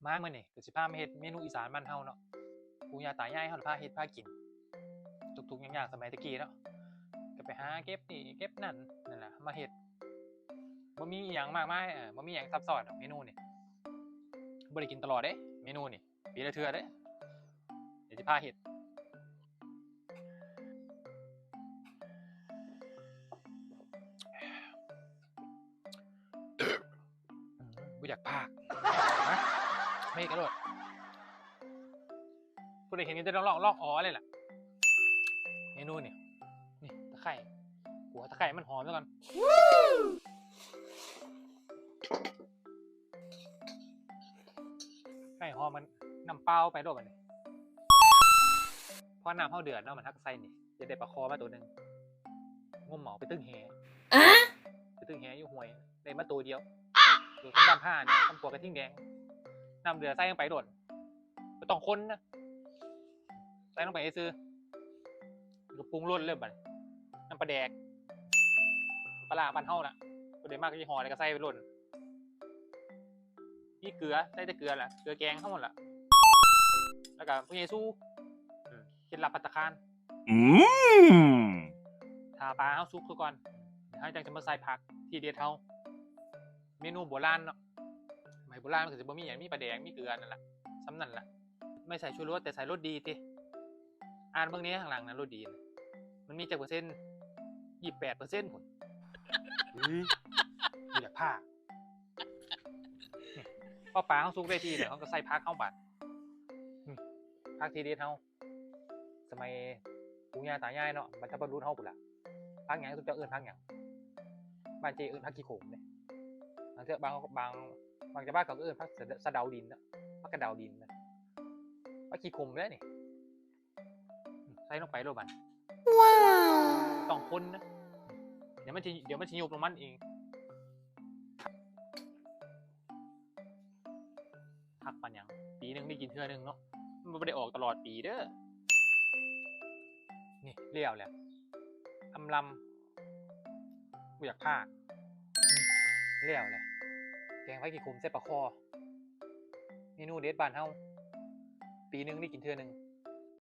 มาเมื่อนี่ก็สิพามาเฮ็ดเมนูอีสานบ้านเฮาเนาะปู่ย่าตายายเฮาพาเฮ็ดพากินทุกๆอย่างๆสมัยตะกี้เนาะก็ไปหาเก็บนี่เก็บนั่นนั่นแหละมาเฮ็ดบ่มีอิหยังมากมายบ่มีหยังซับซ้อนดอกเมนูนี่บ่ได้กินตลอดเด้เมนูนี่ปีละเทื่อเด้เดี๋ยวสิพาเฮ็ดบ่อยากพากมาไม่เฮ็ดกันโลดผู้ใดเห็นก็จะลองอ๋อเลยล่ะเมนูนี่ตะไคร้หัวตะไคร้มันหอมซะก่อนไข่หอมมันน้ำเปล่าไปโดดบัดนี้พอน้ำเฮาเดือดเนาะมันทักใส่นี่จะได้ปลาคอมาตัวหนึงงมเหมาไปตึ้งแหไปตึ้งแหอยู่ห้วยได้มาตัวเดียวตัวดำผ้าเนี่ยทำตัวกระทิ่งแดงน้ำเดือดใส่ลงไปโดดไม่ต้องคนนะใส่ลงไปซื้อก็ปรุงรสเลยบัดน้ำปลาแดกปลาร้าบ้านเฮาน่ะก็ได้มากยี่ห้ออะไรก็ใส่ไปโดดนี่เกลือใส่แต่เกลือแหละเกลือแกงทั้งหมดแหละแล้วก็พวกเยซูเคล็ดลับภัตตาคารทาปลาเฮาซุกซะก่อนเดี๋ยวให้จังจะมาใส่ผักที่เด็ดเฮาเมนูโบราณเนาะสมัยโบราณมันก็สิบ่มีหยังมีปลาแดงมีเกลือนั่นแหละซ้ำนั่นแหละไม่ใส่ชูรสแต่ใส่รสดีติอ่านเบิ่งนี้ข้างหลังนั้นรสดีนะมันมีจักเปอร์เซ็นต์28%พุ่นเฮ้ยอยากพากพอปลาเฮาซุกได้ทีเดี๋ยวเฮาก็ใส่ผักเฮาบัดผักที่เด็ดเฮาสมัยปู่ย่าตายายเนาะบรรพบุรุษเฮาพุ่นล่ะผักหยังสุกเจ้าเอิ้นผักหยังบ้านเจเอิ้นผักขี้โขมเด้บางเทื่อบางจะบ้านเขาก็เอิ้นผักสะเดาดินเนาะผักกระเดาดินนะผักขี้โขมเด้นี่ใส่ลงไปโลดบัดว้าวต้องคนนะเดี๋ยวมันสิยุบลงมันเองผักปานหยังปีนึงได้กินเทื่อนึงเนาะมันบ่ได้ออกตลอดปีเด้อนี่เลี้ยวแหละอำลำบ่อยากพากเลี้ยวแหละแกงผักขี้โขมใส่ปลาคอเมนูเด็ดบ้านเฮาปีนึงได้กินเทื่อนึง